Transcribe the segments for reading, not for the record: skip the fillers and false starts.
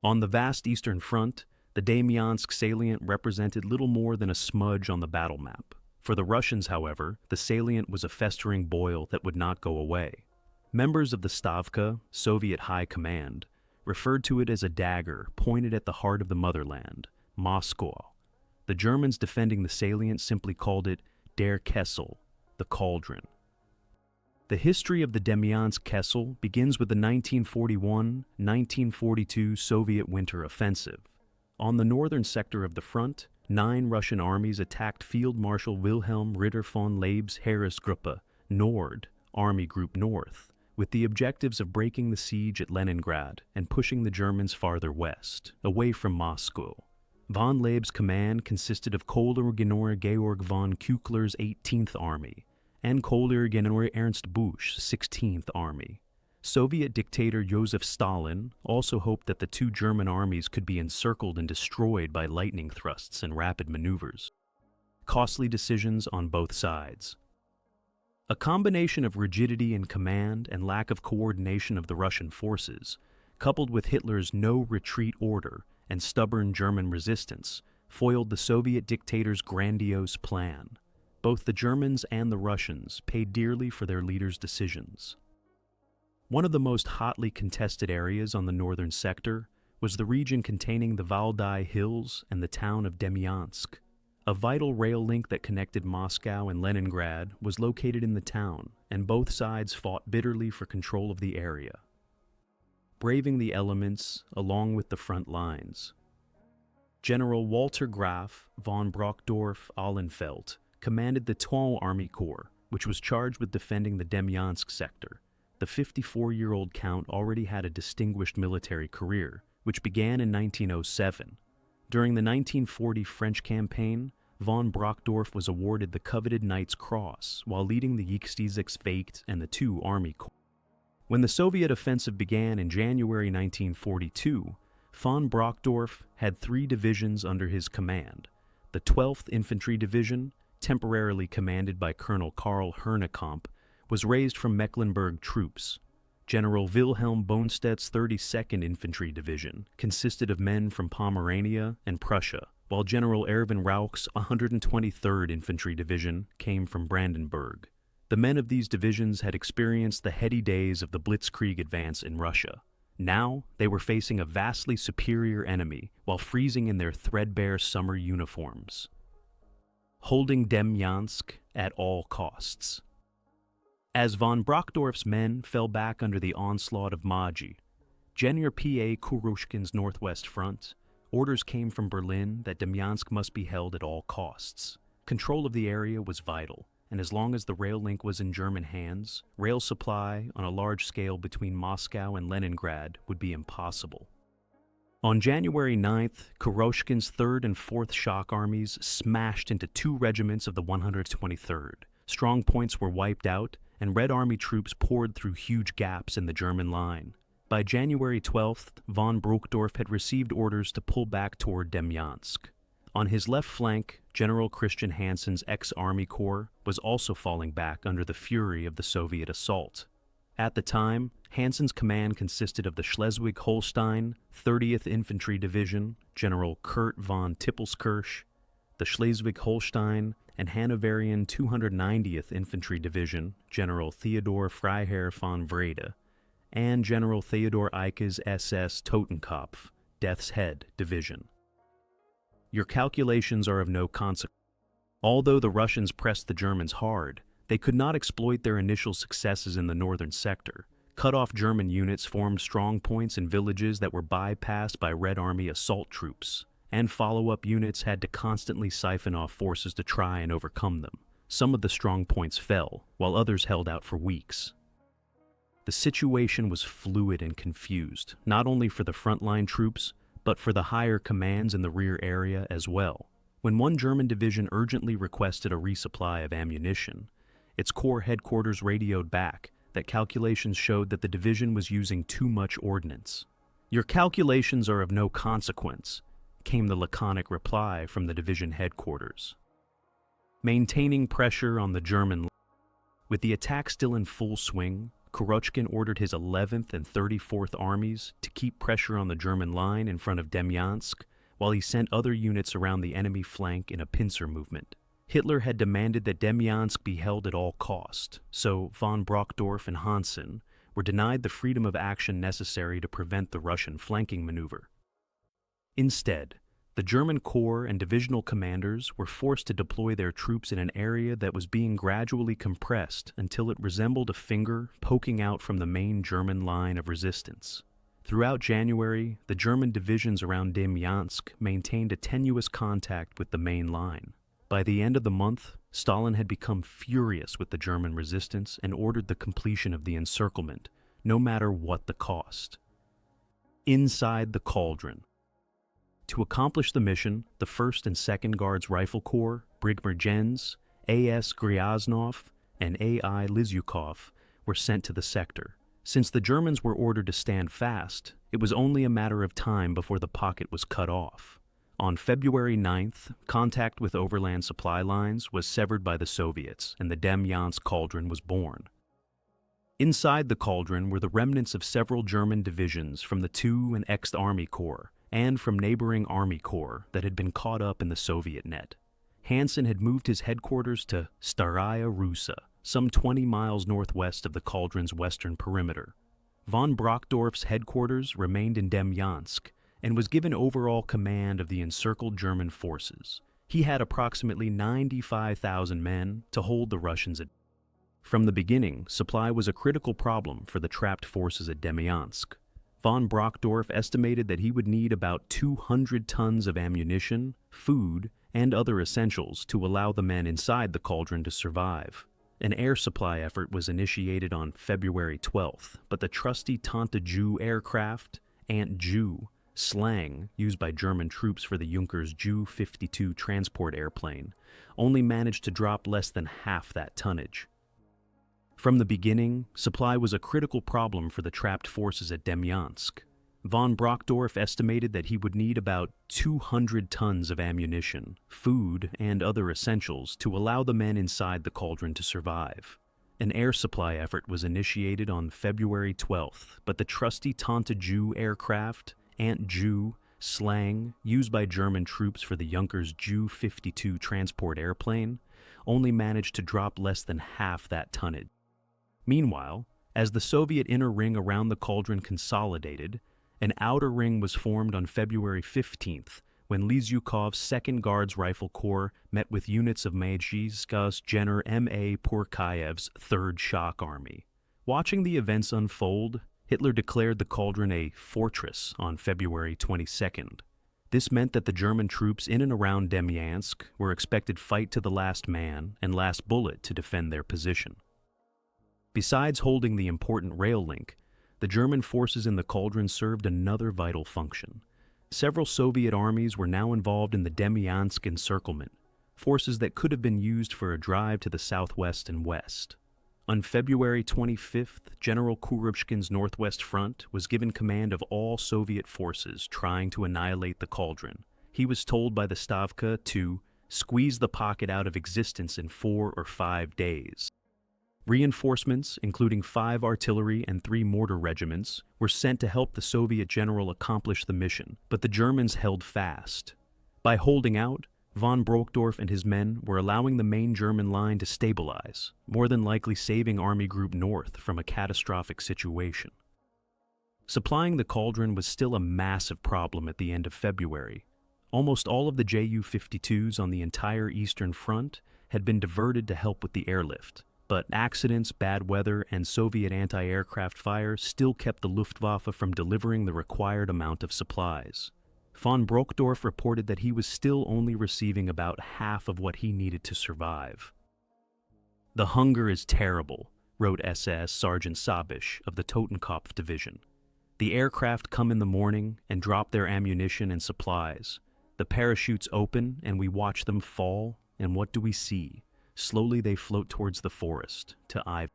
On the vast eastern front, the Demyansk salient represented little more than a smudge on the battle map. For the Russians, however, the salient was a festering boil that would not go away. Members of the Stavka, Soviet High Command, referred to it as a dagger pointed at the heart of the motherland, Moscow. The Germans defending the salient simply called it Der Kessel, the cauldron. The history of the Demyansk Kessel begins with the 1941-1942 Soviet Winter Offensive. On the northern sector of the front, 9 Russian armies attacked Field Marshal Wilhelm Ritter von Leib's Heeresgruppe Nord, Army Group North, with the objectives of breaking the siege at Leningrad and pushing the Germans farther west, away from Moscow. Von Leib's command consisted of Koehler-General Georg von Küchler's 18th Army and Koehler-General Ernst Busch's 16th Army. Soviet dictator Joseph Stalin also hoped that the 2 German armies could be encircled and destroyed by lightning thrusts and rapid maneuvers. Costly decisions on both sides. A combination of rigidity in command and lack of coordination of the Russian forces, coupled with Hitler's no-retreat order and stubborn German resistance, foiled the Soviet dictator's grandiose plan. Both the Germans and the Russians paid dearly for their leaders' decisions. One of the most hotly contested areas on the northern sector was the region containing the Valdai Hills and the town of Demyansk. A vital rail link that connected Moscow and Leningrad was located in the town, and both sides fought bitterly for control of the area, braving the elements along with the front lines. General Walter Graf von Brockdorff-Ahlenfeld commanded the 12th Army Corps, which was charged with defending the Demyansk sector. The 54-year-old Count already had a distinguished military career, which began in 1907. During the 1940 French campaign, von Brockdorff was awarded the coveted Knight's Cross while leading the Yekstizhsk and the 2 Army Corps. When the Soviet offensive began in January 1942, von Brockdorff had 3 divisions under his command. The 12th Infantry Division, temporarily commanded by Colonel Karl Hernekamp, was raised from Mecklenburg troops. General Wilhelm Bonstedt's 32nd Infantry Division consisted of men from Pomerania and Prussia, while General Erwin Rauch's 123rd Infantry Division came from Brandenburg. The men of these divisions had experienced the heady days of the Blitzkrieg advance in Russia. Now they were facing a vastly superior enemy while freezing in their threadbare summer uniforms. Holding Demyansk at all costs. As von Brockdorff's men fell back under the onslaught of Maji, General P.A. Kurushkin's Northwest Front, orders came from Berlin that Demyansk must be held at all costs. Control of the area was vital, and as long as the rail link was in German hands, rail supply on a large scale between Moscow and Leningrad would be impossible. On January 9th, Kurushkin's 3rd and 4th Shock Armies smashed into 2 regiments of the 123rd. Strong points were wiped out, and Red Army troops poured through huge gaps in the German line. By January 12th, von Brockdorff had received orders to pull back toward Demyansk. On his left flank, General Christian Hansen's ex-Army Corps was also falling back under the fury of the Soviet assault. At the time, Hansen's command consisted of the Schleswig-Holstein 30th Infantry Division, General Kurt von Tippelskirch, the Schleswig-Holstein and Hanoverian 290th Infantry Division, General Theodor Freiherr von Wrede, and General Theodor Eicke's SS Totenkopf, Death's Head Division. Your calculations are of no consequence. Although the Russians pressed the Germans hard, they could not exploit their initial successes in the northern sector. Cut-off German units formed strong points in villages that were bypassed by Red Army assault troops, and follow-up units had to constantly siphon off forces to try and overcome them. Some of the strong points fell, while others held out for weeks. The situation was fluid and confused, not only for the frontline troops, but for the higher commands in the rear area as well. When one German division urgently requested a resupply of ammunition, its corps headquarters radioed back that calculations showed that the division was using too much ordnance. "Your calculations are of no consequence," came the laconic reply from the division headquarters. Maintaining pressure on the German line. With the attack still in full swing, Kurochkin ordered his 11th and 34th armies to keep pressure on the German line in front of Demyansk, while he sent other units around the enemy flank in a pincer movement. Hitler had demanded that Demyansk be held at all cost, so von Brockdorff and Hansen were denied the freedom of action necessary to prevent the Russian flanking maneuver. Instead, the German corps and divisional commanders were forced to deploy their troops in an area that was being gradually compressed until it resembled a finger poking out from the main German line of resistance. Throughout January, the German divisions around Demyansk maintained a tenuous contact with the main line. By the end of the month, Stalin had become furious with the German resistance and ordered the completion of the encirclement, no matter what the cost. Inside the cauldron. To accomplish the mission, the 1st and 2nd Guards Rifle Corps, Brigmergens, A.S. Gryaznov, and A.I. Lizyukov were sent to the sector. Since the Germans were ordered to stand fast, it was only a matter of time before the pocket was cut off. On February 9th, contact with overland supply lines was severed by the Soviets, and the Demyansk cauldron was born. Inside the cauldron were the remnants of several German divisions from the 2 and X Army Corps, and from neighboring Army Corps that had been caught up in the Soviet net. Hansen had moved his headquarters to Staraya Russa, some 20 miles northwest of the cauldron's western perimeter. Von Brockdorff's headquarters remained in Demyansk and was given overall command of the encircled German forces. He had approximately 95,000 men to hold the Russians at. From the beginning, supply was a critical problem for the trapped forces at Demyansk. Von Brockdorff estimated that he would need about 200 tons of ammunition, food, and other essentials to allow the men inside the cauldron to survive. An air supply effort was initiated on February 12th, but the trusty Tante Ju aircraft, Aunt Ju, slang used by German troops for the Junkers Ju-52 transport airplane, only managed to drop less than half that tonnage. From the beginning, supply was a critical problem for the trapped forces at Demyansk. Von Brockdorff estimated that he would need about 200 tons of ammunition, food, and other essentials to allow the men inside the cauldron to survive. An air supply effort was initiated on February 12th, but the trusty Tante Ju aircraft, Aunt Ju, slang used by German troops for the Junkers Ju-52 transport airplane, only managed to drop less than half that tonnage. Meanwhile, as the Soviet inner ring around the cauldron consolidated, an outer ring was formed on February 15th when Lizyukov's 2nd Guards Rifle Corps met with units of Majizka's General M.A. Pourkayev's 3rd Shock Army. Watching the events unfold, Hitler declared the cauldron a fortress on February 22nd. This meant that the German troops in and around Demyansk were expected to fight to the last man and last bullet to defend their position. Besides holding the important rail link, the German forces in the cauldron served another vital function. Several Soviet armies were now involved in the Demyansk Encirclement, forces that could have been used for a drive to the southwest and west. On February 25th, General Kurochkin's Northwest Front was given command of all Soviet forces trying to annihilate the cauldron. He was told by the Stavka to squeeze the pocket out of existence in 4 or 5 days. Reinforcements, including 5 artillery and 3 mortar regiments, were sent to help the Soviet general accomplish the mission, but the Germans held fast. By holding out, von Brockdorff and his men were allowing the main German line to stabilize, more than likely saving Army Group North from a catastrophic situation. Supplying the cauldron was still a massive problem at the end of February. Almost all of the Ju-52s on the entire Eastern Front had been diverted to help with the airlift. But accidents, bad weather, and Soviet anti-aircraft fire still kept the Luftwaffe from delivering the required amount of supplies. Von Brockdorff reported that he was still only receiving about half of what he needed to survive. "The hunger is terrible," wrote SS Sergeant Sabish of the Totenkopf Division. "The aircraft come in the morning and drop their ammunition and supplies. The parachutes open and we watch them fall, and what do we see? Slowly they float towards the forest, to Ive."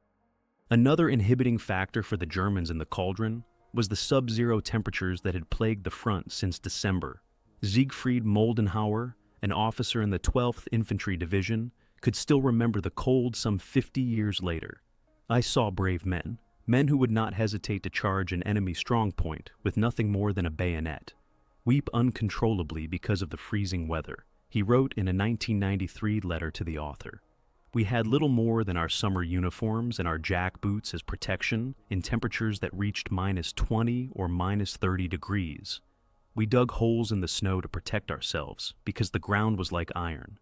Another inhibiting factor for the Germans in the cauldron was the sub-zero temperatures that had plagued the front since December. Siegfried Moldenhauer, an officer in the 12th Infantry Division, could still remember the cold some 50 years later. "I saw brave men, men who would not hesitate to charge an enemy strongpoint with nothing more than a bayonet, weep uncontrollably because of the freezing weather, he wrote in a 1993 letter to the author. We had little more than our summer uniforms and our jack boots as protection in temperatures that reached -20 or -30 degrees. We dug holes in the snow to protect ourselves because the ground was like iron.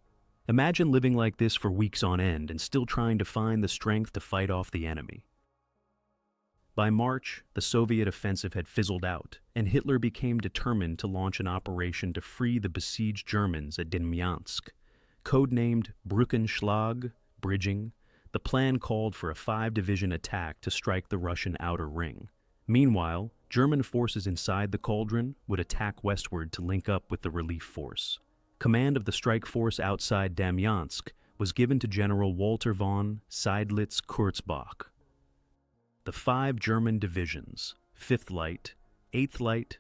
Imagine living like this for weeks on end and still trying to find the strength to fight off the enemy. By March, the Soviet offensive had fizzled out, and Hitler became determined to launch an operation to free the besieged Germans at Demyansk. Codenamed Brückenschlag, bridging, the plan called for a 5-division attack to strike the Russian outer ring. Meanwhile, German forces inside the cauldron would attack westward to link up with the relief force. Command of the strike force outside Demyansk was given to General Walter von Seydlitz-Kurzbach. The 5 German divisions, 5th Light, 8th Light,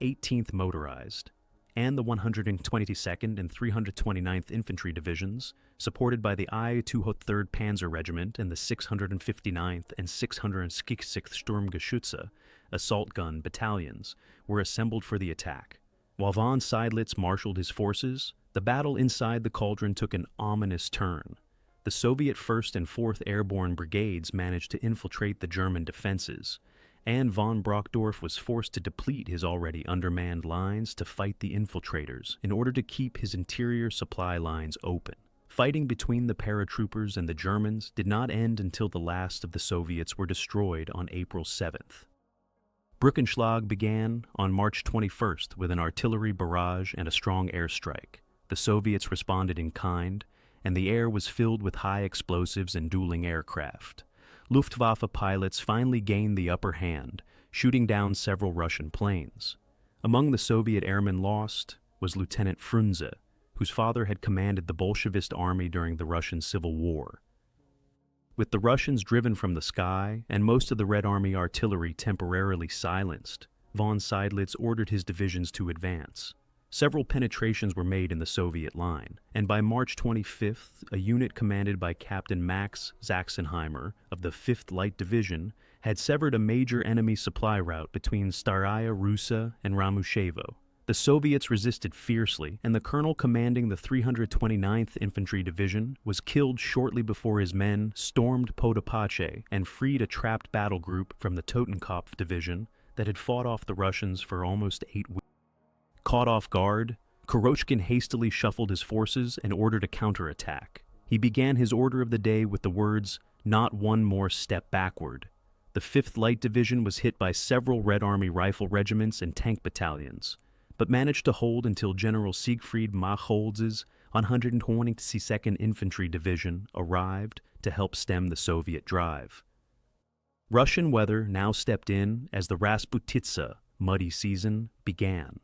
18th Motorized, and the 122nd and 329th Infantry Divisions, supported by the I 203rd Panzer Regiment and the 659th and 666th Sturmgeschütze assault gun battalions, were assembled for the attack. While von Seydlitz marshaled his forces, the battle inside the cauldron took an ominous turn. The Soviet 1st and 4th Airborne Brigades managed to infiltrate the German defenses, and von Brockdorff was forced to deplete his already undermanned lines to fight the infiltrators in order to keep his interior supply lines open. Fighting between the paratroopers and the Germans did not end until the last of the Soviets were destroyed on April 7th. Brückenschlag began on March 21st with an artillery barrage and a strong airstrike. The Soviets responded in kind, and the air was filled with high explosives and dueling aircraft. Luftwaffe pilots finally gained the upper hand, shooting down several Russian planes. Among the Soviet airmen lost was Lieutenant Frunze, whose father had commanded the Bolshevist army during the Russian Civil War. With the Russians driven from the sky and most of the Red Army artillery temporarily silenced, von Seydlitz ordered his divisions to advance. Several penetrations were made in the Soviet line, and by March 25th, a unit commanded by Captain Max Sachsenheimer of the 5th Light Division had severed a major enemy supply route between Staraya Russa and Ramushevo. The Soviets resisted fiercely, and the colonel commanding the 329th Infantry Division was killed shortly before his men stormed Potopace and freed a trapped battle group from the Totenkopf Division that had fought off the Russians for almost 8 weeks. Caught off guard, Kurochkin hastily shuffled his forces and ordered a counterattack. He began his order of the day with the words, "Not one more step backward." The 5th Light Division was hit by several Red Army rifle regiments and tank battalions, but managed to hold until General Siegfried Macholz's 122nd Infantry Division arrived to help stem the Soviet drive. Russian weather now stepped in as the Rasputitsa, muddy season, began.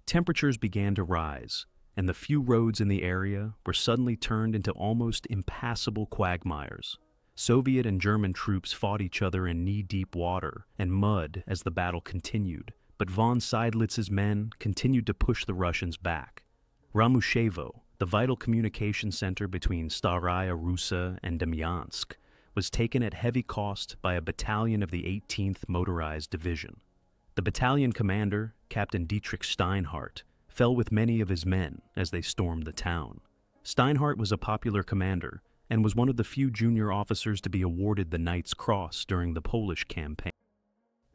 Temperatures began to rise, and the few roads in the area were suddenly turned into almost impassable quagmires. Soviet and German troops fought each other in knee-deep water and mud as the battle continued, but von Seydlitz's men continued to push the Russians back. Ramushevo, the vital communication center between Staraya Russa and Demyansk, was taken at heavy cost by a battalion of the 18th Motorized Division. The battalion commander, Captain Dietrich Steinhardt, fell with many of his men as they stormed the town. Steinhardt was a popular commander and was one of the few junior officers to be awarded the Knight's Cross during the Polish campaign.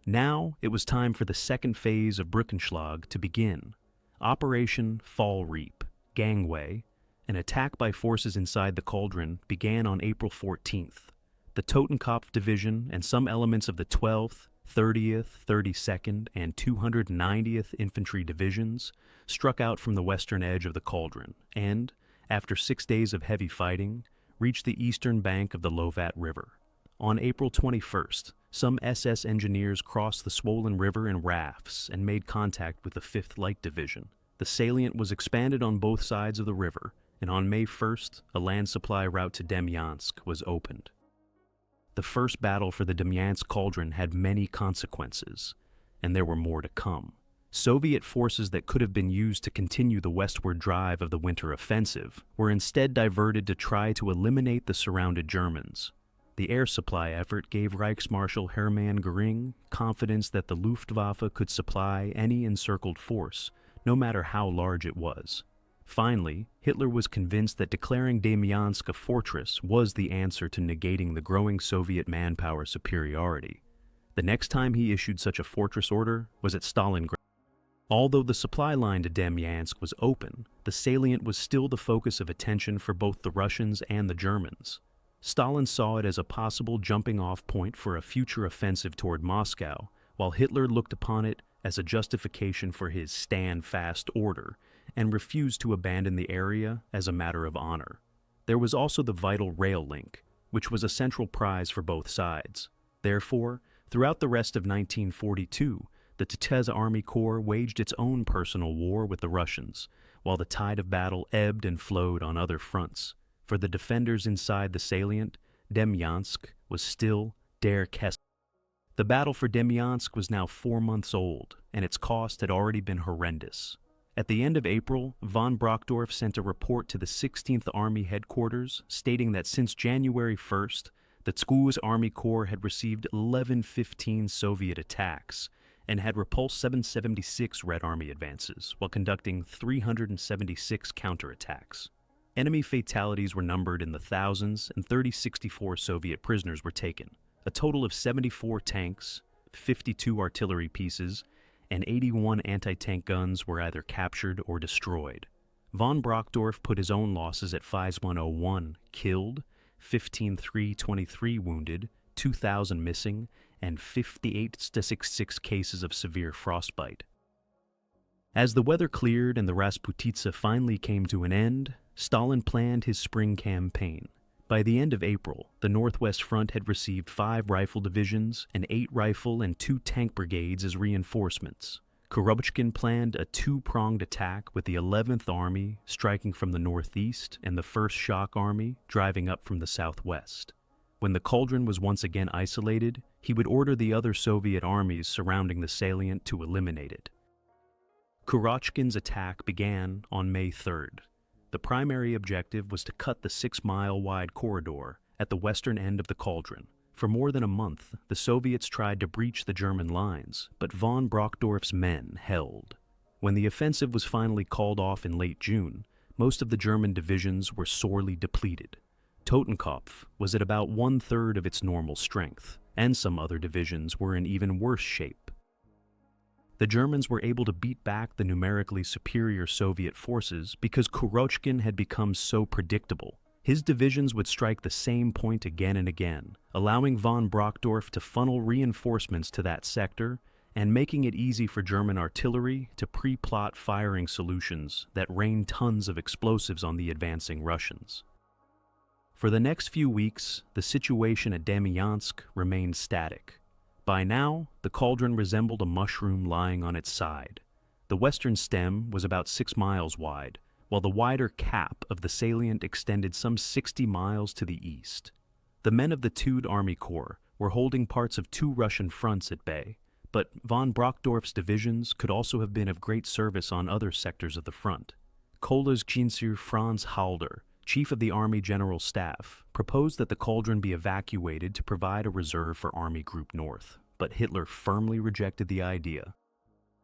Now it was time for the second phase of Brückenschlag to begin. Operation Fall Reap, Gangway, an attack by forces inside the cauldron, began on April 14th. The Totenkopf Division and some elements of the 12th, 30th, 32nd, and 290th Infantry Divisions struck out from the western edge of the cauldron and, after 6 days of heavy fighting, reached the eastern bank of the Lovat River. On April 21st, some SS engineers crossed the swollen river in rafts and made contact with the 5th Light Division. The salient was expanded on both sides of the river, and on May 1st, a land supply route to Demyansk was opened. The first battle for the Demyansk cauldron had many consequences, and there were more to come. Soviet forces that could have been used to continue the westward drive of the winter offensive were instead diverted to try to eliminate the surrounded Germans. The air supply effort gave Reichsmarshal Hermann Göring confidence that the Luftwaffe could supply any encircled force, no matter how large it was. Finally, Hitler was convinced that declaring Demyansk a fortress was the answer to negating the growing Soviet manpower superiority. The next time he issued such a fortress order was at Stalingrad. Although the supply line to Demyansk was open, the salient was still the focus of attention for both the Russians and the Germans. Stalin saw it as a possible jumping-off point for a future offensive toward Moscow, while Hitler looked upon it as a justification for his stand-fast order and refused to abandon the area as a matter of honor. There was also the vital rail link, which was a central prize for both sides. Therefore, throughout the rest of 1942, the Tetez Army Corps waged its own personal war with the Russians, while the tide of battle ebbed and flowed on other fronts. For the defenders inside the salient, Demyansk was still der Kessel. The battle for Demyansk was now 4 months old, and its cost had already been horrendous. At the end of April, von Brockdorff sent a report to the 16th Army headquarters stating that since January 1st, the Tetez Army Corps had received 1115 Soviet attacks and had repulsed 776 Red Army advances while conducting 376 counterattacks. Enemy fatalities were numbered in the thousands, and 64 Soviet prisoners were taken. A total of 74 tanks, 52 artillery pieces, and 81 anti-tank guns were either captured or destroyed. Von Brockdorff put his own losses at 5101 killed, 15,323 wounded, 2,000 missing, and 5866 cases of severe frostbite. As the weather cleared and the Rasputitsa finally came to an end, Stalin planned his spring campaign. By the end of April, the Northwest Front had received 5 rifle divisions and 8 rifle and 2 tank brigades as reinforcements. Kurochkin planned a 2-pronged attack with the 11th Army striking from the northeast and the 1st Shock Army driving up from the southwest. When the cauldron was once again isolated, he would order the other Soviet armies surrounding the salient to eliminate it. Kurochkin's attack began on May 3rd. The primary objective was to cut the 6-mile-wide corridor at the western end of the cauldron. For more than a month, the Soviets tried to breach the German lines, but von Brockdorff's men held. When the offensive was finally called off in late June, most of the German divisions were sorely depleted. Totenkopf was at about 1/3 of its normal strength, and some other divisions were in even worse shape. The Germans were able to beat back the numerically superior Soviet forces because Kurochkin had become so predictable. His divisions would strike the same point again and again, allowing von Brockdorff to funnel reinforcements to that sector and making it easy for German artillery to pre-plot firing solutions that rained tons of explosives on the advancing Russians. For the next few weeks, the situation at Demyansk remained static. By now, the cauldron resembled a mushroom lying on its side. The western stem was about 6 miles wide, while the wider cap of the salient extended some 60 miles to the east. The men of the 2nd Army Corps were holding parts of 2 Russian fronts at bay, but von Brockdorff's divisions could also have been of great service on other sectors of the front. Kohlesgynzer Franz Halder, chief of the Army General Staff, proposed that the cauldron be evacuated to provide a reserve for Army Group North, but Hitler firmly rejected the idea.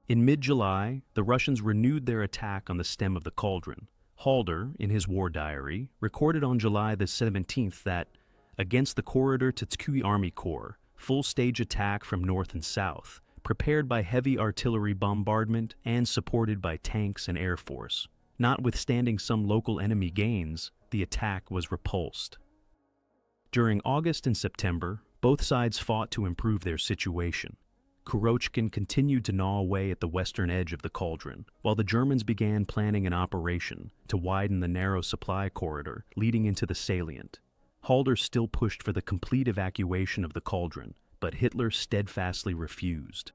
In mid-July, the Russians renewed their attack on the stem of the cauldron. Halder, in his war diary, recorded on July the 17th that, against the corridor to Tetez Army Corps, full-stage attack from north and south, prepared by heavy artillery bombardment and supported by tanks and air force. Notwithstanding some local enemy gains, the attack was repulsed. During August and September, both sides fought to improve their situation. Kurochkin continued to gnaw away at the western edge of the cauldron, while the Germans began planning an operation to widen the narrow supply corridor leading into the salient. Halder still pushed for the complete evacuation of the cauldron, but Hitler steadfastly refused.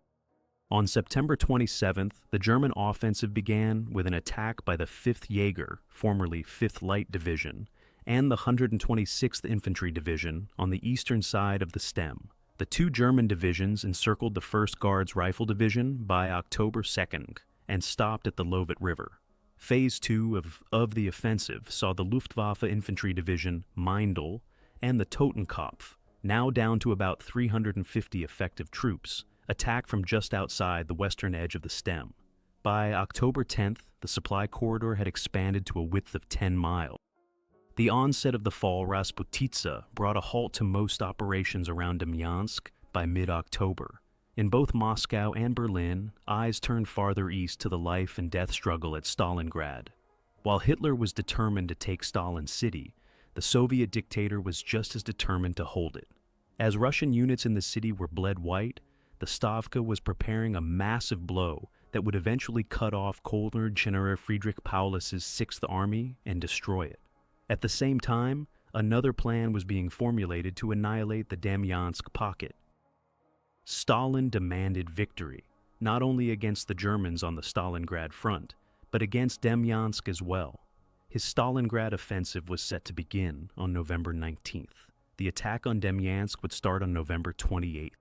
On September 27th, the German offensive began with an attack by the 5th Jaeger, formerly 5th Light Division, and the 126th Infantry Division on the eastern side of the stem. The 2 German divisions encircled the 1st Guards Rifle Division by October 2nd and stopped at the Lovit River. Phase 2 of the offensive saw the Luftwaffe Infantry Division Meindl and the Totenkopf now down to about 350 effective troops, attacked from just outside the western edge of the stem. By October 10th, the supply corridor had expanded to a width of 10 miles. The onset of the fall Rasputitsa brought a halt to most operations around Demyansk by mid-October. In both Moscow and Berlin, eyes turned farther east to the life and death struggle at Stalingrad. While Hitler was determined to take Stalin city, the Soviet dictator was just as determined to hold it. As Russian units in the city were bled white, the Stavka was preparing a massive blow that would eventually cut off Colonel General Friedrich Paulus's 6th Army and destroy it. At the same time, another plan was being formulated to annihilate the Demyansk pocket. Stalin demanded victory, not only against the Germans on the Stalingrad front, but against Demyansk as well. His Stalingrad offensive was set to begin on November 19th. The attack on Demyansk would start on November 28th.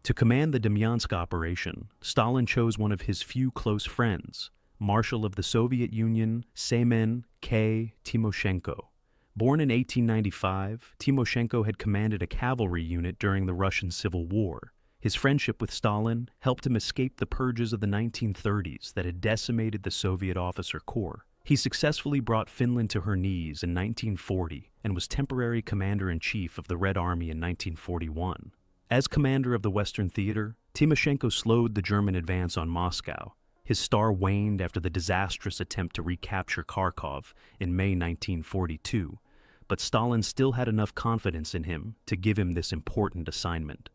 To command the Demyansk operation, Stalin chose one of his few close friends, Marshal of the Soviet Union Semen K. Timoshenko. Born in 1895, Timoshenko had commanded a cavalry unit during the Russian Civil War. His friendship with Stalin helped him escape the purges of the 1930s that had decimated the Soviet officer corps. He successfully brought Finland to her knees in 1940 and was temporary commander-in-chief of the Red Army in 1941. As commander of the Western Theater, Timoshenko slowed the German advance on Moscow. His star waned after the disastrous attempt to recapture Kharkov in May 1942, but Stalin still had enough confidence in him to give him this important assignment.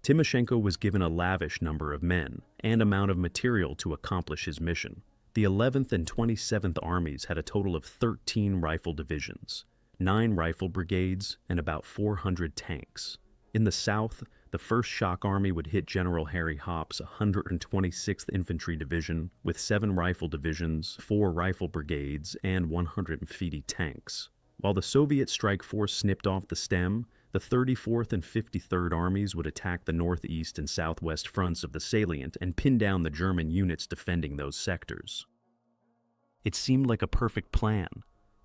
Timoshenko was given a lavish number of men and amount of material to accomplish his mission. The 11th and 27th Armies had a total of 13 rifle divisions, 9 rifle brigades, and about 400 tanks. In the south, the 1st Shock Army would hit General Harry Hopp's 126th Infantry Division with 7 rifle divisions, 4 rifle brigades, and 150 tanks. While the Soviet strike force snipped off the stem, the 34th and 53rd Armies would attack the northeast and southwest fronts of the salient and pin down the German units defending those sectors. It seemed like a perfect plan.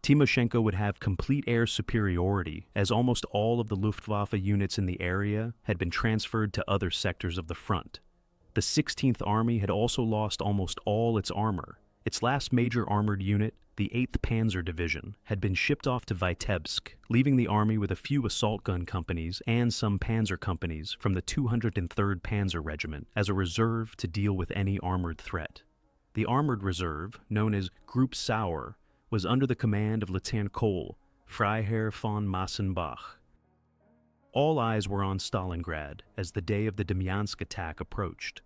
Timoshenko would have complete air superiority, as almost all of the Luftwaffe units in the area had been transferred to other sectors of the front. The 16th Army had also lost almost all its armor. Its last major armored unit, the 8th Panzer Division, had been shipped off to Vitebsk, leaving the army with a few assault gun companies and some panzer companies from the 203rd Panzer Regiment as a reserve to deal with any armored threat. The armored reserve, known as Group Sauer, was under the command of Lieutenant Kohl, Freiherr von Massenbach. All eyes were on Stalingrad as the day of the Demyansk attack approached.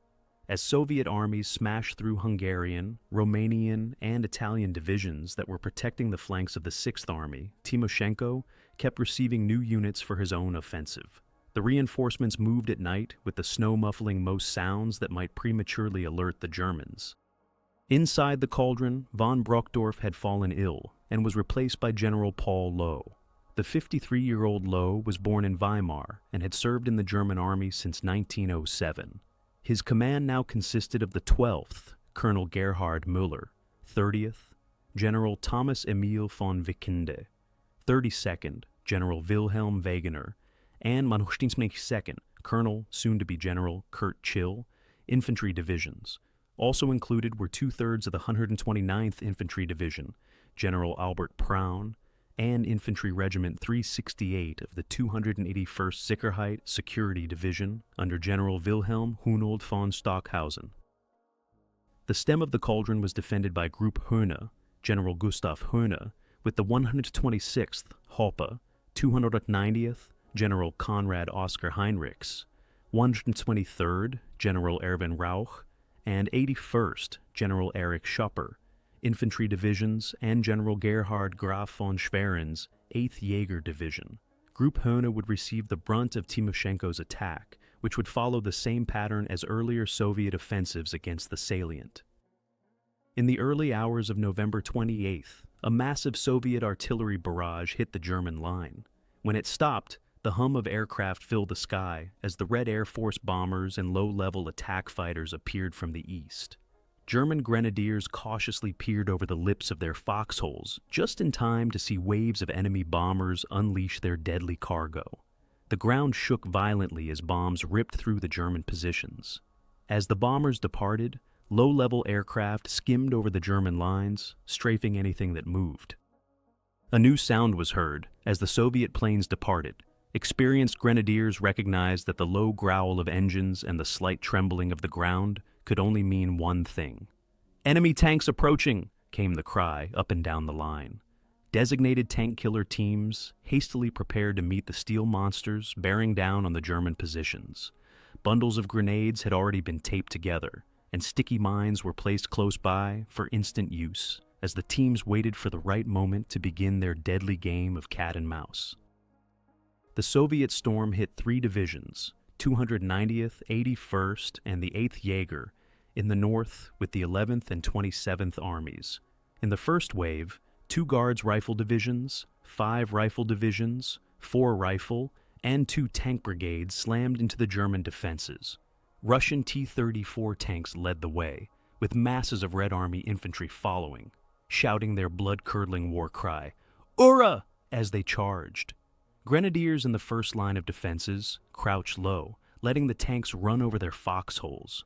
As Soviet armies smashed through Hungarian, Romanian, and Italian divisions that were protecting the flanks of the 6th Army, Timoshenko kept receiving new units for his own offensive. The reinforcements moved at night, with the snow muffling most sounds that might prematurely alert the Germans. Inside the cauldron, von Brockdorff had fallen ill and was replaced by General Paul Low. The 53-year-old Low was born in Weimar and had served in the German army since 1907. His command now consisted of the 12th, Colonel Gerhard Müller, 30th, General Thomas Emil von Wickende, 32nd, General Wilhelm Wegener, and Mannschaftlich 2nd, Colonel, soon-to-be General Kurt Chill, infantry divisions. Also included were 2/3 of the 129th Infantry Division, General Albert Praun, and Infantry Regiment 368 of the 281st Sicherheit Security Division under General Wilhelm Hunold von Stockhausen. The stem of the cauldron was defended by Group Höhne, General Gustav Höhne, with the 126th Hoppe, 290th General Konrad Oskar Heinrichs, 123rd General Erwin Rauch, and 81st General Erich Schupper, infantry divisions, and General Gerhard Graf von Schwerin's 8th Jaeger Division. Group Höhne would receive the brunt of Timoshenko's attack, which would follow the same pattern as earlier Soviet offensives against the salient. In the early hours of November 28th, a massive Soviet artillery barrage hit the German line. When it stopped, the hum of aircraft filled the sky as the Red Air Force bombers and low-level attack fighters appeared from the east. German grenadiers cautiously peered over the lips of their foxholes, just in time to see waves of enemy bombers unleash their deadly cargo. The ground shook violently as bombs ripped through the German positions. As the bombers departed, low-level aircraft skimmed over the German lines, strafing anything that moved. A new sound was heard as the Soviet planes departed. Experienced grenadiers recognized that the low growl of engines and the slight trembling of the ground could only mean one thing. "Enemy tanks approaching!" came the cry up and down the line. Designated tank killer teams hastily prepared to meet the steel monsters bearing down on the German positions. Bundles of grenades had already been taped together, and sticky mines were placed close by for instant use as the teams waited for the right moment to begin their deadly game of cat and mouse. The Soviet storm hit 3 divisions, 290th, 81st, and the 8th Jaeger, in the north with the 11th and 27th Armies. In the first wave, 2 Guards Rifle Divisions, 5 Rifle Divisions, 4 Rifle, and 2 tank brigades slammed into the German defenses. Russian T-34 tanks led the way, with masses of Red Army infantry following, shouting their blood-curdling war cry, "Ura!" as they charged. Grenadiers in the first line of defenses crouched low, letting the tanks run over their foxholes.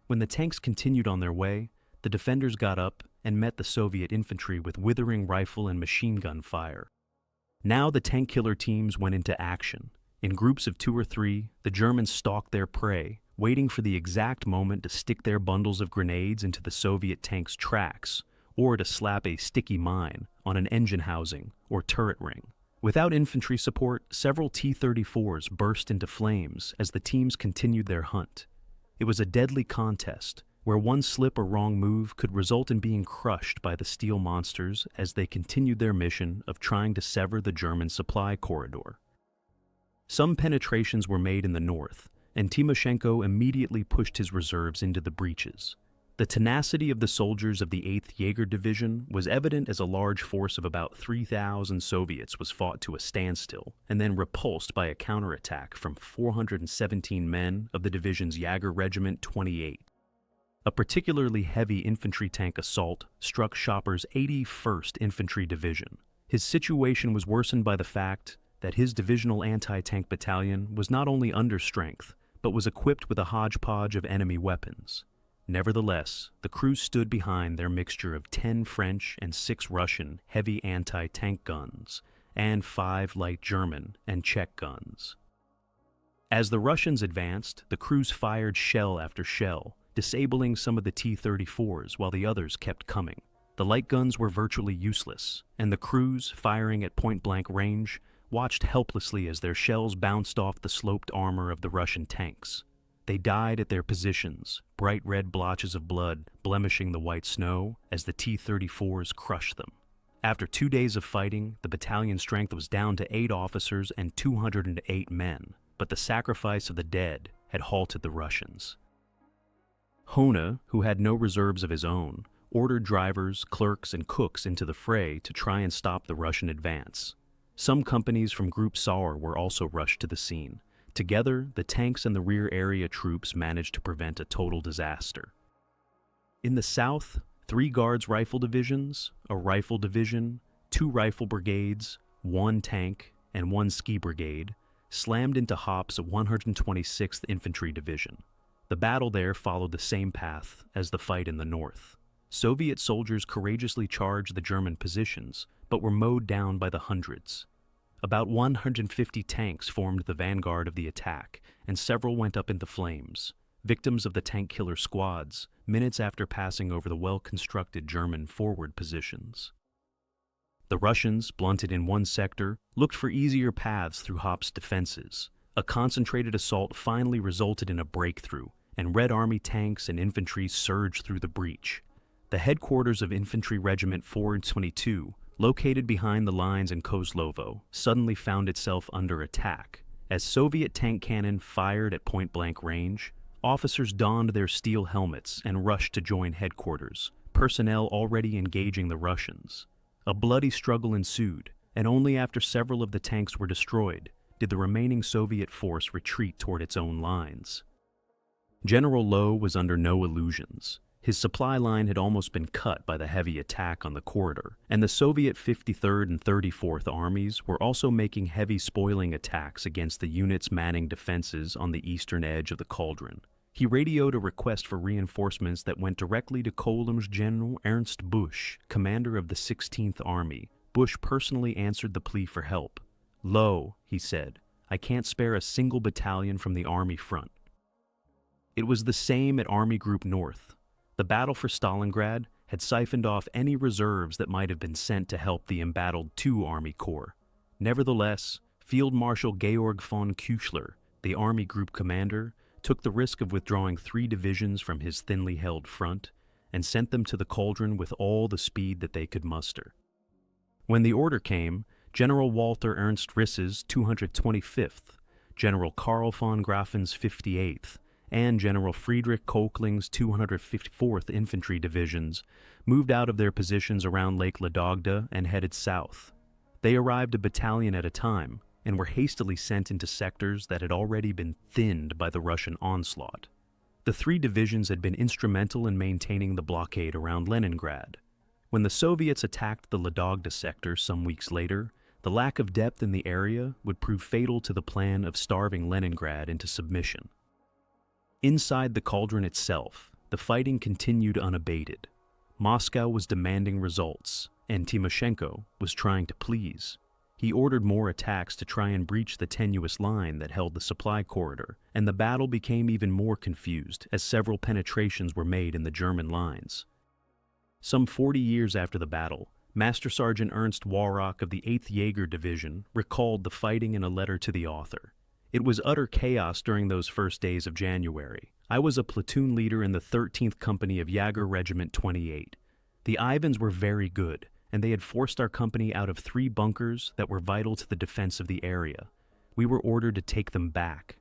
When the tanks continued on their way, the defenders got up and met the Soviet infantry with withering rifle and machine gun fire. Now the tank killer teams went into action. In groups of 2 or 3, the Germans stalked their prey, waiting for the exact moment to stick their bundles of grenades into the Soviet tank's tracks, or to slap a sticky mine on an engine housing or turret ring. Without infantry support, several T-34s burst into flames as the teams continued their hunt. It was a deadly contest, where one slip or wrong move could result in being crushed by the steel monsters as they continued their mission of trying to sever the German supply corridor. Some penetrations were made in the north, and Timoshenko immediately pushed his reserves into the breaches. The tenacity of the soldiers of the 8th Jaeger Division was evident as a large force of about 3,000 Soviets was fought to a standstill and then repulsed by a counterattack from 417 men of the division's Jaeger Regiment 28. A particularly heavy infantry tank assault struck Schopper's 81st Infantry Division. His situation was worsened by the fact that his divisional anti-tank battalion was not only under strength, but was equipped with a hodgepodge of enemy weapons. Nevertheless, the crews stood behind their mixture of 10 French and 6 Russian heavy anti-tank guns and 5 light German and Czech guns. As the Russians advanced, the crews fired shell after shell, disabling some of the T-34s while the others kept coming. The light guns were virtually useless, and the crews, firing at point-blank range, watched helplessly as their shells bounced off the sloped armor of the Russian tanks. They died at their positions, bright red blotches of blood blemishing the white snow as the T-34s crushed them. After 2 days of fighting, the battalion strength was down to 8 officers and 208 men, but the sacrifice of the dead had halted the Russians. Hohne, who had no reserves of his own, ordered drivers, clerks, and cooks into the fray to try and stop the Russian advance. Some companies from Group Saar were also rushed to the scene. Together, the tanks and the rear area troops managed to prevent a total disaster. In the south, 3 Guards Rifle Divisions, a Rifle Division, 2 Rifle Brigades, 1 tank, and 1 ski brigade slammed into Hopp's 126th Infantry Division. The battle there followed the same path as the fight in the north. Soviet soldiers courageously charged the German positions, but were mowed down by the hundreds. About 150 tanks formed the vanguard of the attack, and several went up into flames, victims of the tank killer squads, minutes after passing over the well-constructed German forward positions. The Russians, blunted in one sector, looked for easier paths through Hopp's defenses. A concentrated assault finally resulted in a breakthrough, and Red Army tanks and infantry surged through the breach. The headquarters of Infantry Regiment 422, located behind the lines in Kozlovo, suddenly found itself under attack. As Soviet tank cannon fired at point-blank range, officers donned their steel helmets and rushed to join headquarters, personnel already engaging the Russians. A bloody struggle ensued, and only after several of the tanks were destroyed did the remaining Soviet force retreat toward its own lines. General Lowe was under no illusions. His supply line had almost been cut by the heavy attack on the corridor, and the Soviet 53rd and 34th Armies were also making heavy spoiling attacks against the units manning defenses on the eastern edge of the cauldron. He radioed a request for reinforcements that went directly to Column's General Ernst Busch, commander of the 16th Army. Busch personally answered the plea for help. "Lo," he said, "I can't spare a single battalion from the Army front." It was the same at Army Group North. The battle for Stalingrad had siphoned off any reserves that might have been sent to help the embattled 2 Army Corps. Nevertheless, Field Marshal Georg von Küchler, the Army Group commander, took the risk of withdrawing 3 divisions from his thinly held front and sent them to the cauldron with all the speed that they could muster. When the order came, General Walter Ernst Riss's 225th, General Karl von Grafen's 58th, and General Friedrich Koechling's 254th Infantry Divisions moved out of their positions around Lake Ladogda and headed south. They arrived a battalion at a time and were hastily sent into sectors that had already been thinned by the Russian onslaught. The 3 divisions had been instrumental in maintaining the blockade around Leningrad. When the Soviets attacked the Ladogda sector some weeks later, the lack of depth in the area would prove fatal to the plan of starving Leningrad into submission. Inside the cauldron itself, the fighting continued unabated. Moscow was demanding results, and Timoshenko was trying to please. He ordered more attacks to try and breach the tenuous line that held the supply corridor, and the battle became even more confused as several penetrations were made in the German lines. Some 40 years after the battle, Master Sergeant Ernst Warrock of the 8th Jaeger Division recalled the fighting in a letter to the author. "It was utter chaos during those first days of January. I was a platoon leader in the 13th Company of Jaeger Regiment 28. The Ivans were very good, and they had forced our company out of 3 bunkers that were vital to the defense of the area. We were ordered to take them back.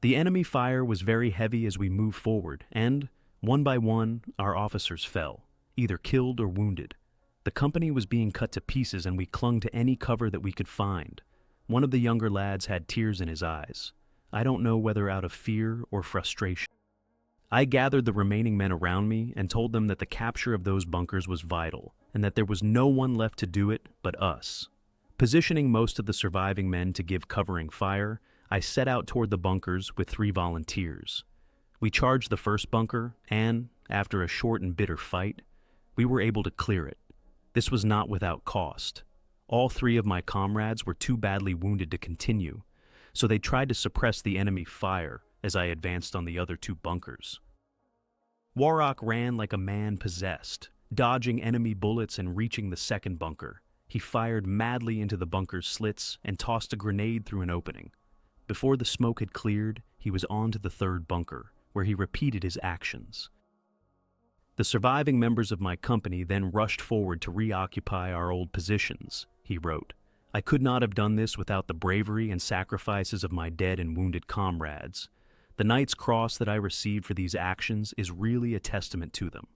The enemy fire was very heavy as we moved forward, and, one by one, our officers fell, either killed or wounded. The company was being cut to pieces, and we clung to any cover that we could find. One of the younger lads had tears in his eyes. I don't know whether out of fear or frustration. I gathered the remaining men around me and told them that the capture of those bunkers was vital, and that there was no one left to do it but us. Positioning most of the surviving men to give covering fire, I set out toward the bunkers with 3 volunteers. We charged the first bunker, and, after a short and bitter fight, we were able to clear it. This was not without cost. All 3 of my comrades were too badly wounded to continue, so they tried to suppress the enemy fire as I advanced on the other 2 bunkers. Warrock ran like a man possessed, dodging enemy bullets and reaching the second bunker. He fired madly into the bunker's slits and tossed a grenade through an opening. Before the smoke had cleared, he was on to the 3rd bunker, where he repeated his actions. The surviving members of my company then rushed forward to reoccupy our old positions, he wrote. I could not have done this without the bravery and sacrifices of my dead and wounded comrades. The Knight's Cross that I received for these actions is really a testament to them.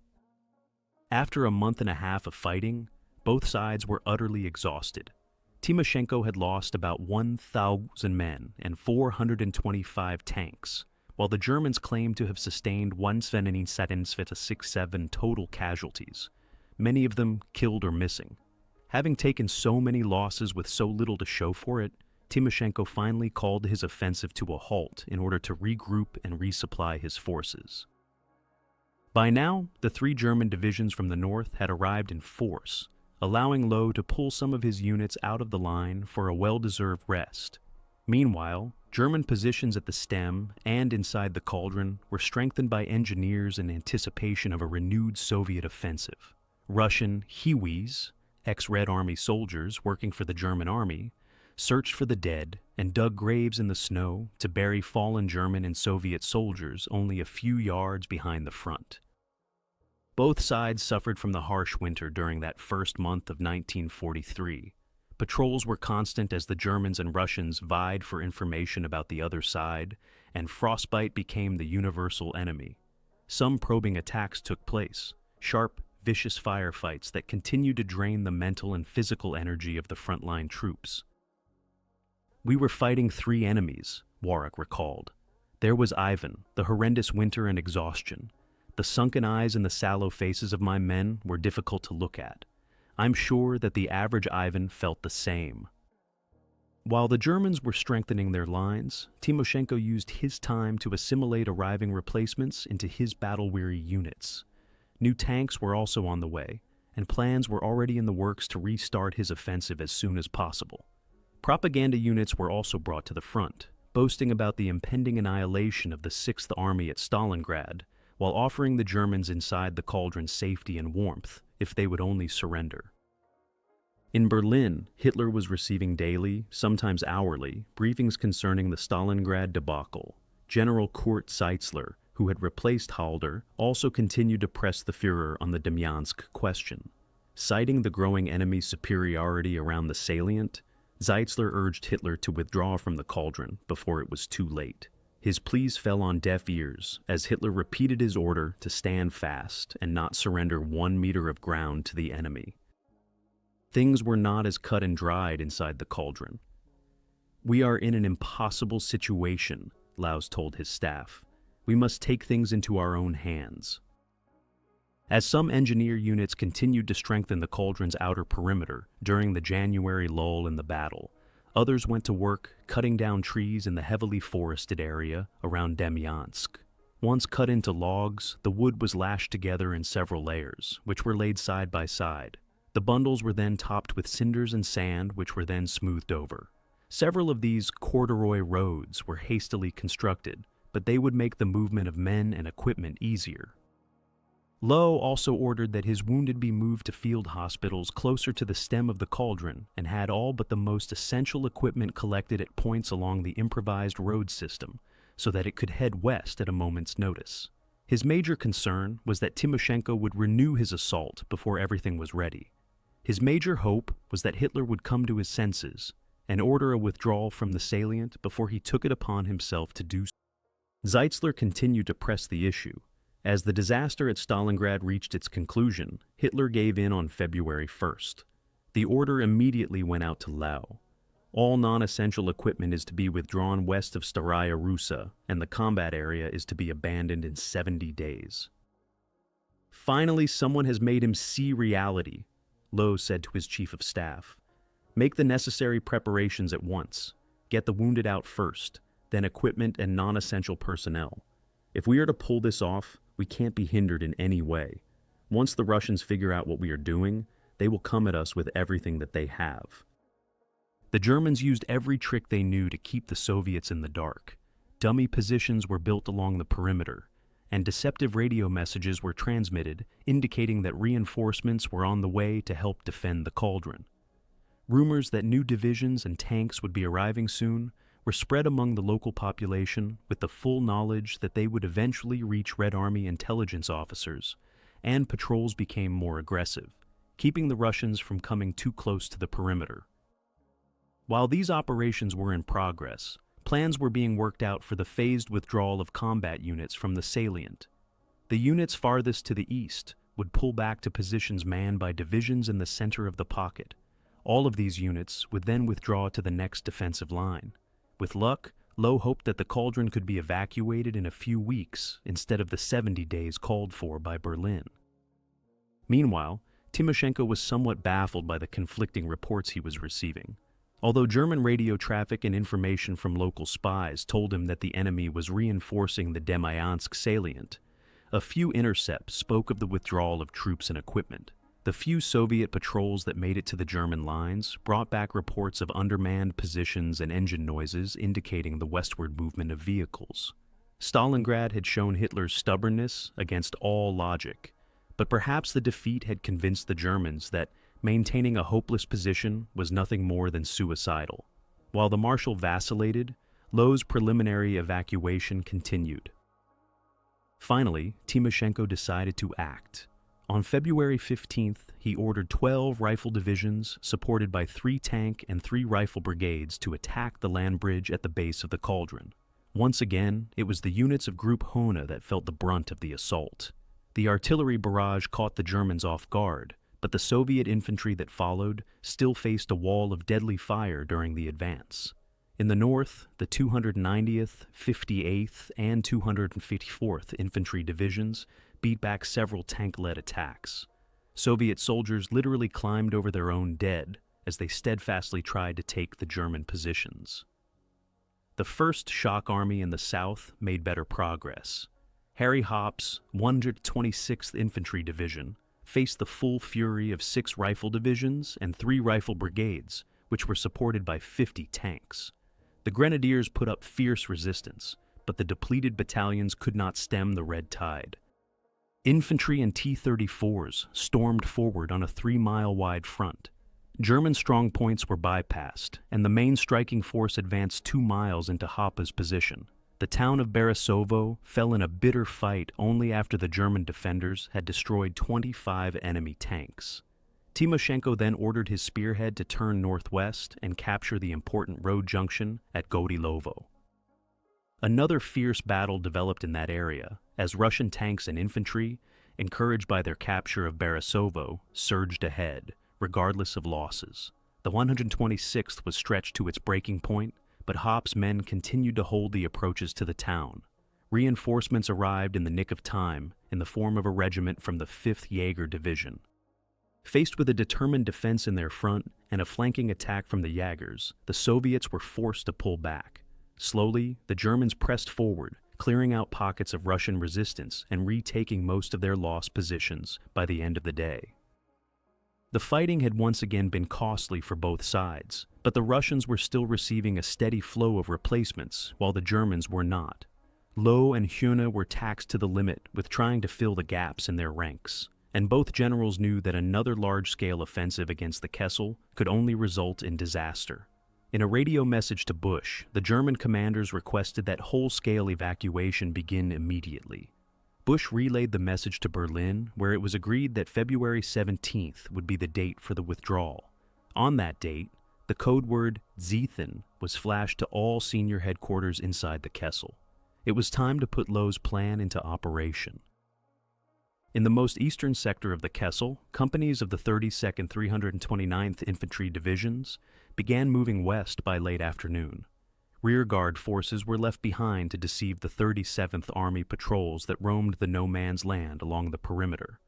After a month and a half of fighting, both sides were utterly exhausted. Timoshenko had lost about 1,000 men and 425 tanks, while the Germans claimed to have sustained 1,767 total casualties, many of them killed or missing. Having taken so many losses with so little to show for it, Timoshenko finally called his offensive to a halt in order to regroup and resupply his forces. By now, the 3 German divisions from the north had arrived in force, allowing Lowe to pull some of his units out of the line for a well-deserved rest. Meanwhile, German positions at the stem and inside the cauldron were strengthened by engineers in anticipation of a renewed Soviet offensive. Russian Hiwis, ex-Red Army soldiers working for the German army, searched for the dead and dug graves in the snow to bury fallen German and Soviet soldiers only a few yards behind the front. Both sides suffered from the harsh winter during that first month of 1943. Patrols were constant as the Germans and Russians vied for information about the other side, and frostbite became the universal enemy. Some probing attacks took place, sharp, vicious firefights that continued to drain the mental and physical energy of the frontline troops. We were fighting 3 enemies, Warrock recalled. There was Ivan, the horrendous winter and exhaustion, The sunken eyes and the sallow faces of my men were difficult to look at. I'm sure that the average Ivan felt the same. While the Germans were strengthening their lines, Timoshenko used his time to assimilate arriving replacements into his battle-weary units. New tanks were also on the way, and plans were already in the works to restart his offensive as soon as possible. Propaganda units were also brought to the front, boasting about the impending annihilation of the 6th Army at Stalingrad, while offering the Germans inside the cauldron safety and warmth if they would only surrender. In Berlin, Hitler was receiving daily, sometimes hourly, briefings concerning the Stalingrad debacle. General Kurt Zeitzler, who had replaced Halder, also continued to press the Führer on the Demyansk question. Citing the growing enemy's superiority around the salient, Zeitzler urged Hitler to withdraw from the cauldron before it was too late. His pleas fell on deaf ears as Hitler repeated his order to stand fast and not surrender 1 meter of ground to the enemy. Things were not as cut and dried inside the cauldron. "We are in an impossible situation," Laus told his staff. "We must take things into our own hands." As some engineer units continued to strengthen the cauldron's outer perimeter during the January lull in the battle, others went to work cutting down trees in the heavily forested area around Demyansk. Once cut into logs, the wood was lashed together in several layers, which were laid side by side. The bundles were then topped with cinders and sand, which were then smoothed over. Several of these corduroy roads were hastily constructed, but they would make the movement of men and equipment easier. Lowe also ordered that his wounded be moved to field hospitals closer to the stem of the cauldron and had all but the most essential equipment collected at points along the improvised road system so that it could head west at a moment's notice. His major concern was that Timoshenko would renew his assault before everything was ready. His major hope was that Hitler would come to his senses and order a withdrawal from the salient before he took it upon himself to do so. Zeitzler continued to press the issue. As the disaster at Stalingrad reached its conclusion, Hitler gave in on February 1st. The order immediately went out to Lau. All non-essential equipment is to be withdrawn west of Staraya Russa, and the combat area is to be abandoned in 70 days. "Finally, someone has made him see reality," Lowe said to his chief of staff. "Make the necessary preparations at once. Get the wounded out first, then equipment and non-essential personnel. If we are to pull this off, we can't be hindered in any way. Once the Russians figure out what we are doing, they will come at us with everything that they have." The Germans used every trick they knew to keep the Soviets in the dark. Dummy positions were built along the perimeter, and deceptive radio messages were transmitted indicating that reinforcements were on the way to help defend the cauldron. Rumors that new divisions and tanks would be arriving soon were spread among the local population with the full knowledge that they would eventually reach Red Army intelligence officers, and patrols became more aggressive, keeping the Russians from coming too close to the perimeter. While these operations were in progress, plans were being worked out for the phased withdrawal of combat units from the salient. The units farthest to the east would pull back to positions manned by divisions in the center of the pocket. All of these units would then withdraw to the next defensive line. With luck, Lowe hoped that the cauldron could be evacuated in a few weeks instead of the 70 days called for by Berlin. Meanwhile, Timoshenko was somewhat baffled by the conflicting reports he was receiving. Although German radio traffic and information from local spies told him that the enemy was reinforcing the Demyansk salient, a few intercepts spoke of the withdrawal of troops and equipment. The few Soviet patrols that made it to the German lines brought back reports of undermanned positions and engine noises indicating the westward movement of vehicles. Stalingrad had shown Hitler's stubbornness against all logic, but perhaps the defeat had convinced the Germans that maintaining a hopeless position was nothing more than suicidal. While the Marshal vacillated, Lowe's preliminary evacuation continued. Finally, Timoshenko decided to act. On February 15th, he ordered 12 rifle divisions, supported by 3 tank and 3 rifle brigades, to attack the land bridge at the base of the cauldron. Once again, it was the units of Group Hona that felt the brunt of the assault. The artillery barrage caught the Germans off guard, but the Soviet infantry that followed still faced a wall of deadly fire during the advance. In the north, the 290th, 58th, and 254th Infantry Divisions beat back several tank-led attacks. Soviet soldiers literally climbed over their own dead as they steadfastly tried to take the German positions. The 1st Shock Army in the south made better progress. Harry Hopp's 126th Infantry Division faced the full fury of 6 rifle divisions and 3 rifle brigades, which were supported by 50 tanks. The Grenadiers put up fierce resistance, but the depleted battalions could not stem the red tide. Infantry and T-34s stormed forward on a 3-mile-wide front. German strongpoints were bypassed, and the main striking force advanced 2 miles into Hoppe's position. The town of Borisovo fell in a bitter fight only after the German defenders had destroyed 25 enemy tanks. Timoshenko then ordered his spearhead to turn northwest and capture the important road junction at Godilovo. Another fierce battle developed in that area, as Russian tanks and infantry, encouraged by their capture of Borisovo, surged ahead, regardless of losses. The 126th was stretched to its breaking point, but Hopp's men continued to hold the approaches to the town. Reinforcements arrived in the nick of time in the form of a regiment from the 5th Jaeger Division. Faced with a determined defense in their front and a flanking attack from the Jaegers, the Soviets were forced to pull back. Slowly, the Germans pressed forward, clearing out pockets of Russian resistance and retaking most of their lost positions by the end of the day. The fighting had once again been costly for both sides, but the Russians were still receiving a steady flow of replacements, while the Germans were not. Lowe and Hühne were taxed to the limit with trying to fill the gaps in their ranks, and both generals knew that another large-scale offensive against the Kessel could only result in disaster. In a radio message to Bush, the German commanders requested that whole-scale evacuation begin immediately. Bush relayed the message to Berlin, where it was agreed that February 17th would be the date for the withdrawal. On that date, the code word Ziethen was flashed to all senior headquarters inside the Kessel. It was time to put Lowe's plan into operation. In the most eastern sector of the Kessel, companies of the 32nd 329th Infantry Divisions began moving west by late afternoon. Rearguard forces were left behind to deceive the 37th Army patrols that roamed the no-man's land along the perimeter.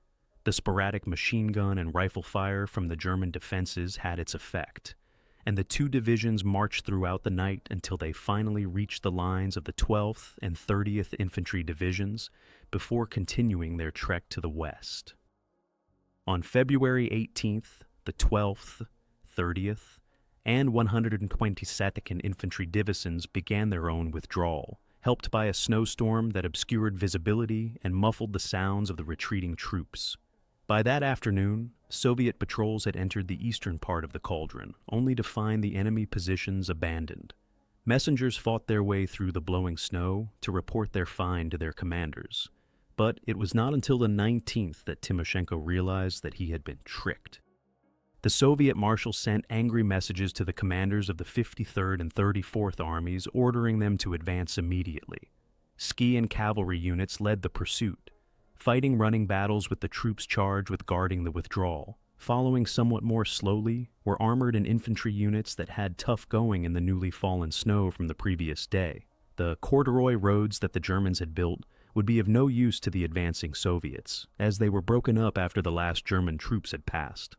The sporadic machine gun and rifle fire from the German defenses had its effect, and the 2 divisions marched throughout the night until they finally reached the lines of the 12th and 30th Infantry Divisions before continuing their trek to the west. On February 18th, the 12th, 30th, and 122nd Infantry Divisions began their own withdrawal, helped by a snowstorm that obscured visibility and muffled the sounds of the retreating troops. By that afternoon, Soviet patrols had entered the eastern part of the cauldron, only to find the enemy positions abandoned. Messengers fought their way through the blowing snow to report their find to their commanders, but it was not until the 19th that Timoshenko realized that he had been tricked. The Soviet marshal sent angry messages to the commanders of the 53rd and 34th Armies ordering them to advance immediately. Ski and cavalry units led the pursuit, fighting running battles with the troops charged with guarding the withdrawal. Following somewhat more slowly were armored and infantry units that had tough going in the newly fallen snow from the previous day. The corduroy roads that the Germans had built would be of no use to the advancing Soviets, as they were broken up after the last German troops had passed.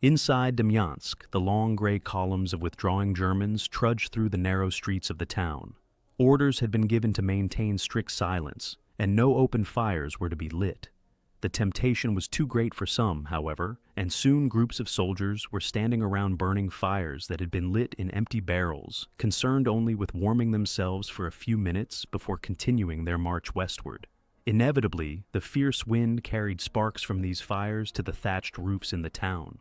Inside Demyansk, the long gray columns of withdrawing Germans trudged through the narrow streets of the town. Orders had been given to maintain strict silence, and no open fires were to be lit. The temptation was too great for some, however, and soon groups of soldiers were standing around burning fires that had been lit in empty barrels, concerned only with warming themselves for a few minutes before continuing their march westward. Inevitably, the fierce wind carried sparks from these fires to the thatched roofs in the town.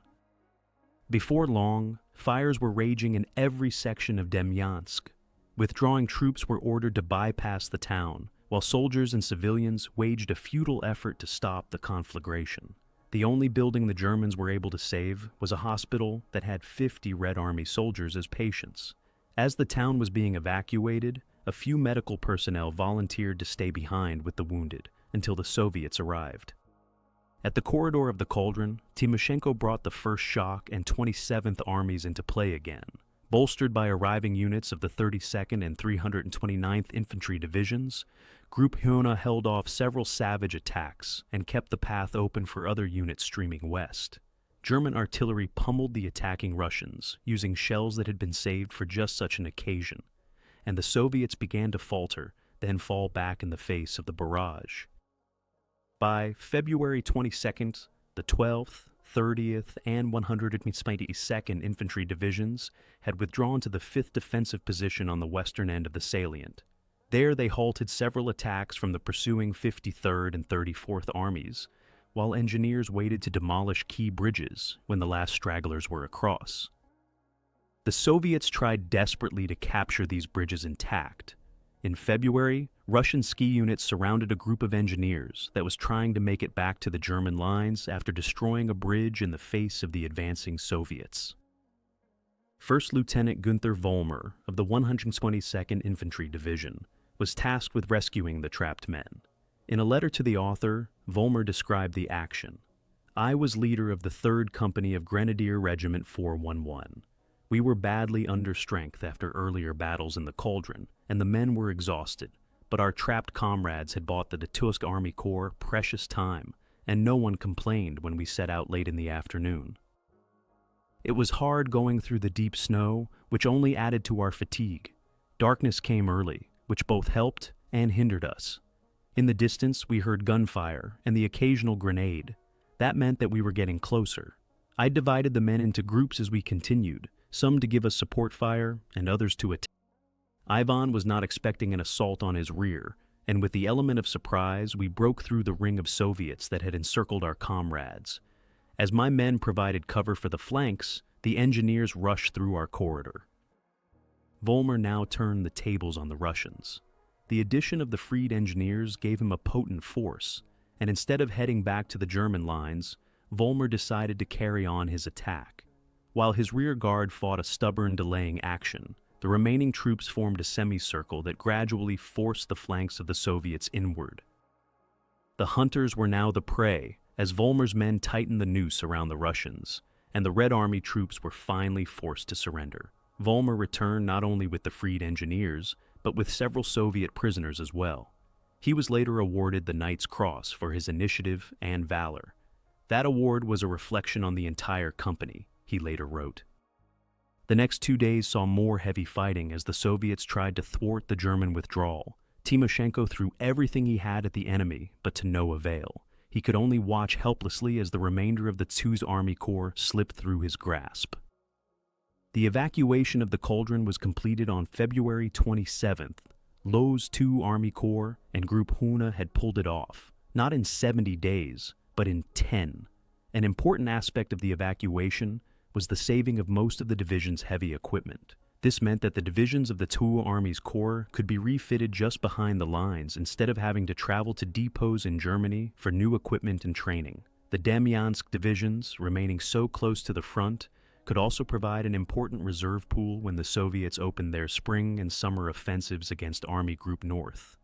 Before long, fires were raging in every section of Demyansk. Withdrawing troops were ordered to bypass the town, while soldiers and civilians waged a futile effort to stop the conflagration. The only building the Germans were able to save was a hospital that had 50 Red Army soldiers as patients. As the town was being evacuated, a few medical personnel volunteered to stay behind with the wounded until the Soviets arrived. At the corridor of the cauldron, Timoshenko brought the 1st Shock and 27th Armies into play again, Bolstered by arriving units of the 32nd and 329th Infantry Divisions, Group Huna held off several savage attacks and kept the path open for other units streaming west. German artillery pummeled the attacking Russians, using shells that had been saved for just such an occasion, and the Soviets began to falter, then fall back in the face of the barrage. By February 22nd, the 12th, 30th, and 122nd Infantry Divisions had withdrawn to the 5th defensive position on the western end of the salient. There they halted several attacks from the pursuing 53rd and 34th Armies, while engineers waited to demolish key bridges when the last stragglers were across. The Soviets tried desperately to capture these bridges intact. In February, Russian ski units surrounded a group of engineers that was trying to make it back to the German lines after destroying a bridge in the face of the advancing Soviets. First Lieutenant Günther Vollmer of the 122nd Infantry Division was tasked with rescuing the trapped men. In a letter to the author, Vollmer described the action. "I was leader of the 3rd Company of Grenadier Regiment 411. We were badly under strength after earlier battles in the Cauldron, and the men were exhausted, but our trapped comrades had bought the Tusk Army Corps precious time, and no one complained when we set out late in the afternoon. It was hard going through the deep snow, which only added to our fatigue. Darkness came early, which both helped and hindered us. In the distance, we heard gunfire and the occasional grenade. That meant that we were getting closer. I divided the men into groups as we continued, some to give us support fire and others to attack. Ivan was not expecting an assault on his rear, and with the element of surprise, we broke through the ring of Soviets that had encircled our comrades. As my men provided cover for the flanks, the engineers rushed through our corridor." Vollmer now turned the tables on the Russians. The addition of the freed engineers gave him a potent force, and instead of heading back to the German lines, Vollmer decided to carry on his attack. While his rear guard fought a stubborn delaying action, the remaining troops formed a semicircle that gradually forced the flanks of the Soviets inward. The hunters were now the prey, as Vollmer's men tightened the noose around the Russians, and the Red Army troops were finally forced to surrender. Vollmer returned not only with the freed engineers, but with several Soviet prisoners as well. He was later awarded the Knight's Cross for his initiative and valor. That award was a reflection on the entire company, he later wrote. The next 2 days saw more heavy fighting as the Soviets tried to thwart the German withdrawal. Timoshenko threw everything he had at the enemy, but to no avail. He could only watch helplessly as the remainder of the Tusk Army Corps slipped through his grasp. The evacuation of the Cauldron was completed on February 27th. Low's 2 Army Corps and Group Huna had pulled it off, not in 70 days, but in 10. An important aspect of the evacuation was the saving of most of the division's heavy equipment. This meant that the divisions of the 2 Armies Corps could be refitted just behind the lines instead of having to travel to depots in Germany for new equipment and training. The Demyansk divisions, remaining so close to the front, could also provide an important reserve pool when the Soviets opened their spring and summer offensives against Army Group North.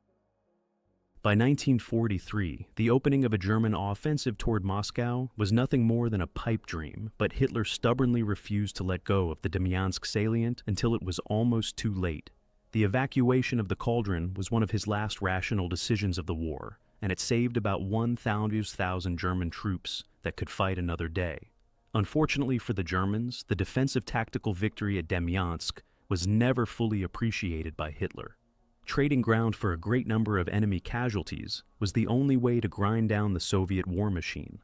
By 1943, the opening of a German offensive toward Moscow was nothing more than a pipe dream, but Hitler stubbornly refused to let go of the Demyansk salient until it was almost too late. The evacuation of the Cauldron was one of his last rational decisions of the war, and it saved about 1,000 German troops that could fight another day. Unfortunately for the Germans, the defensive tactical victory at Demyansk was never fully appreciated by Hitler. Trading ground for a great number of enemy casualties was the only way to grind down the Soviet war machine.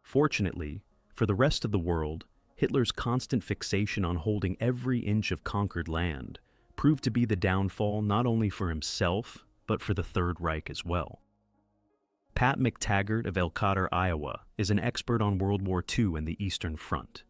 Fortunately, for the rest of the world, Hitler's constant fixation on holding every inch of conquered land proved to be the downfall not only for himself, but for the Third Reich as well. Pat McTaggart of Elkhart, Iowa, is an expert on World War II and the Eastern Front.